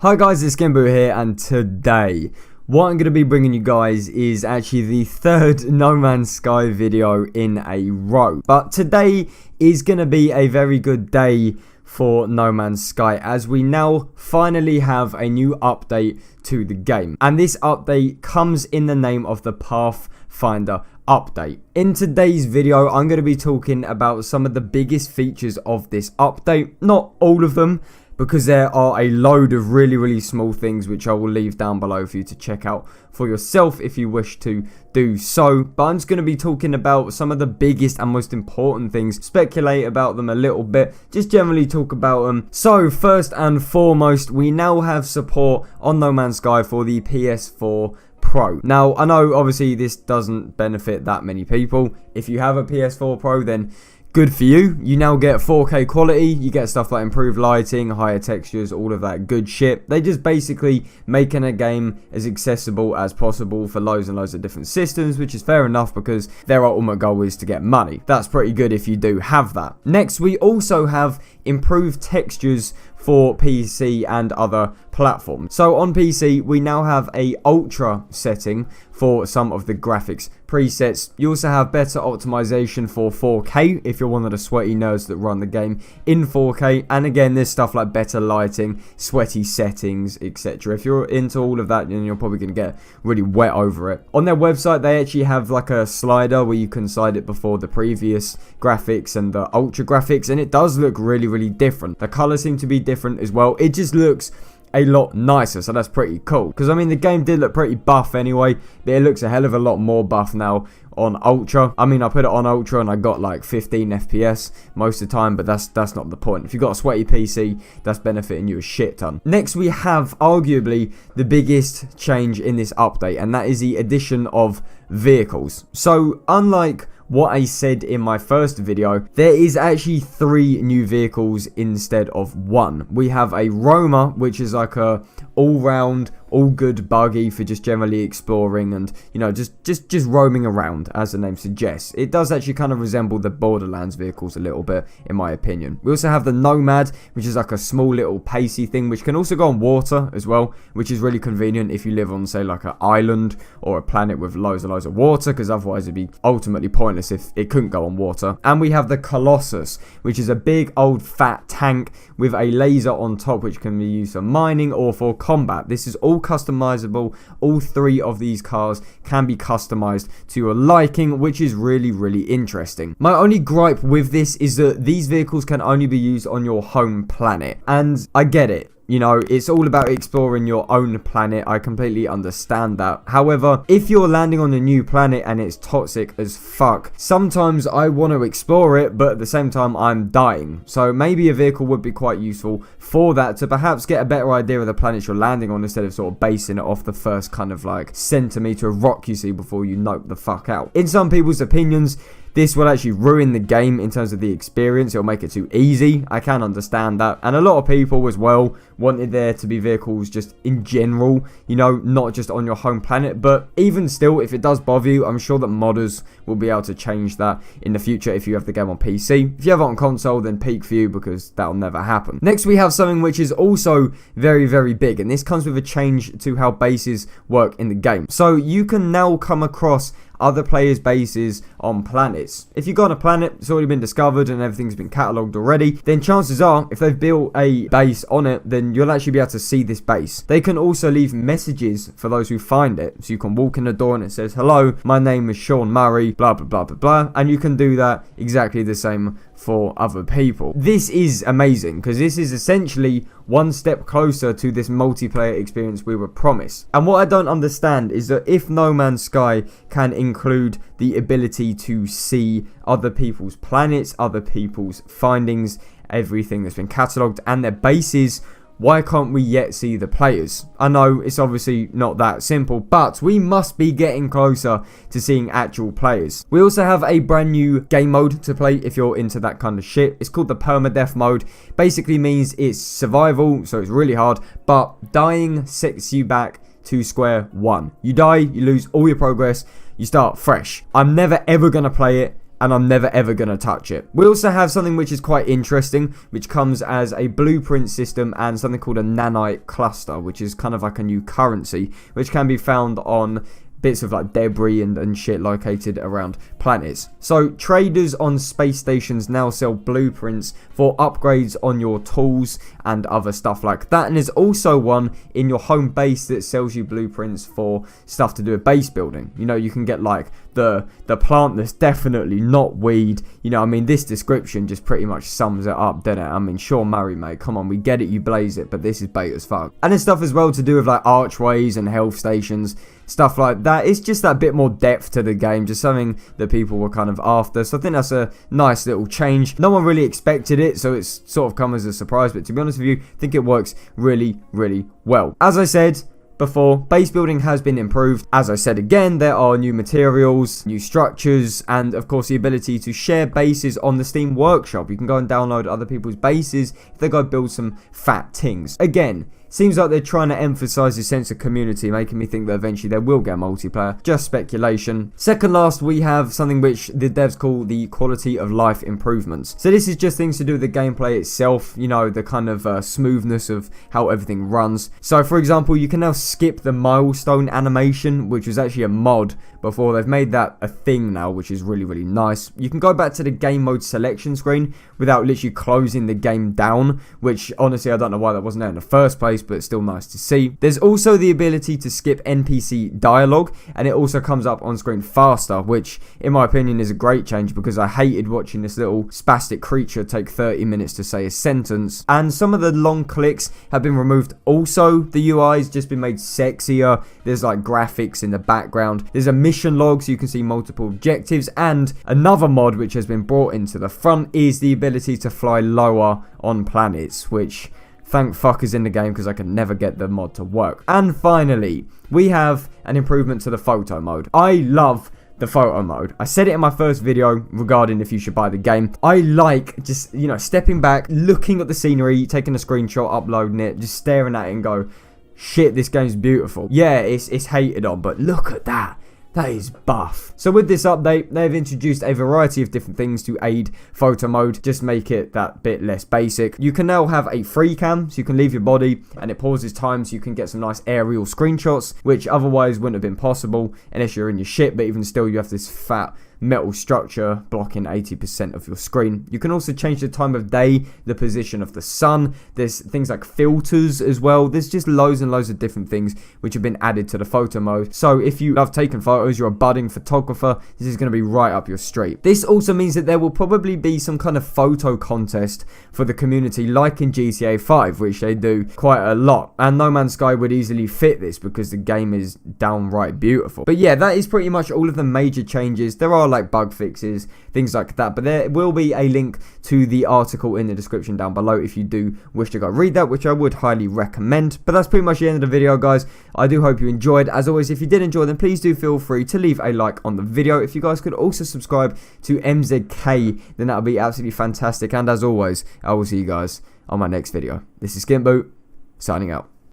Hi guys, it's SkintBoot here, and today what I'm going to be bringing you guys is actually the third No Man's Sky video in a row. But today is going to be a very good day for No Man's Sky, as we now finally have a new update to the game. And this update comes in the name of the Pathfinder update. In today's video, I'm going to be talking about some of the biggest features of this update. Not all of them, because there are a load of really small things which I will leave down below for you to check out for yourself if you wish to do so. But I'm just going to be talking about some of the biggest and most important things, speculate about them a little bit, just generally talk about them. So first and foremost, we now have support on No Man's Sky for the PS4 Pro. Now, I know obviously this doesn't benefit that many people. If you have a PS4 Pro, then good for you. You now get 4K quality, you get stuff like improved lighting, higher textures, all of that good shit. They just basically making a game as accessible as possible for loads and loads of different systems, which is fair enough because their ultimate goal is to get money. That's pretty good if you do have that. Next, we also have improved textures for PC and other platforms. So on PC, we now have a ultra setting for some of the graphics presets. You also have better optimization for 4K if you're one of the sweaty nerds that run the game in 4K. And again, there's stuff like better lighting, sweaty settings, etc. If you're into all of that, then you're probably going to get really wet over it. On their website, they actually have like a slider where you can slide it before the previous graphics and the ultra graphics, and it does look really different. The colors seem to be different as well. It just looks a lot nicer, so that's pretty cool, because I mean the game did look pretty buff anyway, but it looks a hell of a lot more buff now on ultra. I mean, I put it on ultra and I got like 15 FPS most of the time, but that's not the point. If you've got a sweaty PC, that's benefiting you a shit ton. Next, we have arguably the biggest change in this update, and that is the addition of vehicles. So unlike what I said in my first video, there is actually 3 new vehicles instead of 1. We have a Roamer, which is like a all-round, all-good buggy for just generally exploring and, you know, just roaming around, as the name suggests. It does actually kind of resemble the Borderlands vehicles a little bit, in my opinion. We also have the Nomad, which is like a small little pacey thing, which can also go on water as well, which is really convenient if you live on, say, like an island or a planet with loads and loads of water, because otherwise it'd be ultimately pointless if it couldn't go on water. And we have the Colossus, which is a big old fat tank with a laser on top, which can be used for mining or for combat. This is all customizable. All 3 of these cars can be customized to your liking, which is really interesting. My only gripe with this is that these vehicles can only be used on your home planet, and I get it. You know, it's all about exploring your own planet. I completely understand that. However, if you're landing on a new planet and it's toxic as fuck, sometimes I want to explore it, but at the same time, I'm dying. So maybe a vehicle would be quite useful for that, to perhaps get a better idea of the planet you're landing on, instead of sort of basing it off the first kind of like centimeter of rock you see before you nope the fuck out. In some people's opinions, this will actually ruin the game in terms of the experience. It'll make it too easy. I can understand that. And a lot of people as well wanted there to be vehicles just in general, you know, not just on your home planet. But even still, if it does bother you, I'm sure that modders will be able to change that in the future if you have the game on PC. If you have it on console, then peak for you, because that'll never happen. Next, we have something which is also very big, and this comes with a change to how bases work in the game. So you can now come across other players' bases on planets. If you go on a planet, it's already been discovered and everything's been catalogued already, then chances are, if they've built a base on it, then you'll actually be able to see this base. They can also leave messages for those who find it. So you can walk in the door and it says, "Hello, my name is Sean Murray, blah blah blah," and you can do that exactly the same for other people. This is amazing, because this is essentially one step closer to this multiplayer experience we were promised. And what I don't understand is that if No Man's Sky can include the ability to see other people's planets, other people's findings, everything that's been catalogued, and their bases, why can't we yet see the players? I know it's obviously not that simple, but we must be getting closer to seeing actual players. We also have a brand new game mode to play if you're into that kind of shit. It's called the permadeath mode. Basically means it's survival, so it's really hard, but dying sets you back to square one. You die, you lose all your progress, you start fresh. I'm never ever going to play it and I'm never ever going to touch it. We also have something which is quite interesting, which comes as a blueprint system and something called a nanite cluster, which is kind of like a new currency, which can be found on bits of like debris and shit located around planets. So traders on space stations now sell blueprints for upgrades on your tools and other stuff like that, and there's also one in your home base that sells you blueprints for stuff to do with base building. You know, you can get like the plant that's definitely not weed. You know, I mean, this description just pretty much sums it up, doesn't it? I mean, Sean Murray, mate, come on, we get it, you blaze it, but this is bait as fuck. And there's stuff as well to do with like archways and health stations, stuff like that. It's just that bit more depth to the game, just something that people were kind of after. So I think that's a nice little change. No one really expected it, so it's sort of come as a surprise, but to be honest with you, I think it works really, really well. As I said before, base building has been improved. As I said again, there are new materials, new structures, and of course the ability to share bases on the Steam Workshop. You can go and download other people's bases if they go build some fat things. Again, seems like they're trying to emphasize the sense of community, making me think that eventually they will get multiplayer. Just speculation. Second last, we have something which the devs call the quality of life improvements. So this is just things to do with the gameplay itself, you know, the kind of smoothness of how everything runs. So for example, you can now skip the milestone animation, which was actually a mod before. They've made that a thing now, which is really, really nice. You can go back to the game mode selection screen without literally closing the game down, which honestly I don't know why that wasn't there in the first place, but it's still nice to see. There's also the ability to skip NPC dialogue, and it also comes up on screen faster, which in my opinion is a great change because I hated watching this little spastic creature take 30 minutes to say a sentence. And some of the long clicks have been removed. Also, the UI's just been made sexier. There's like graphics in the background. There's a mission log so you can see multiple objectives, and another mod which has been brought into the front is the ability to fly lower on planets, which thank fuck is in the game because I can never get the mod to work. And finally, we have an improvement to the photo mode. I love the photo mode. I said it in my first video regarding if you should buy the game. I like just, you know, stepping back, looking at the scenery, taking a screenshot, uploading it, just staring at it and go, shit, this game's beautiful. Yeah, it's hated on, but look at that. That is buff. So with this update, they've introduced a variety of different things to aid photo mode, just make it that bit less basic. You can now have a free cam, so you can leave your body and it pauses time so you can get some nice aerial screenshots, which otherwise wouldn't have been possible unless you're in your shit, but even still you have this fat metal structure blocking 80% of your screen. You can also change the time of day, the position of the sun. There's things like filters as well. There's just loads and loads of different things which have been added to the photo mode. So if you love taking photos, you're a budding photographer, this is going to be right up your street. This also means that there will probably be some kind of photo contest for the community like in GTA 5, which they do quite a lot. And No Man's Sky would easily fit this because the game is downright beautiful. But yeah, that is pretty much all of the major changes. There are like bug fixes, things like that, but there will be a link to the article in the description down below if you do wish to go read that, which I would highly recommend. But that's pretty much the end of the video, guys. I do hope you enjoyed. As always, if you did enjoy, then please do feel free to leave a like on the video. If you guys could also subscribe to MZK, then that would be absolutely fantastic. And as always, I will see you guys on my next video. This is SkintBoot, signing out.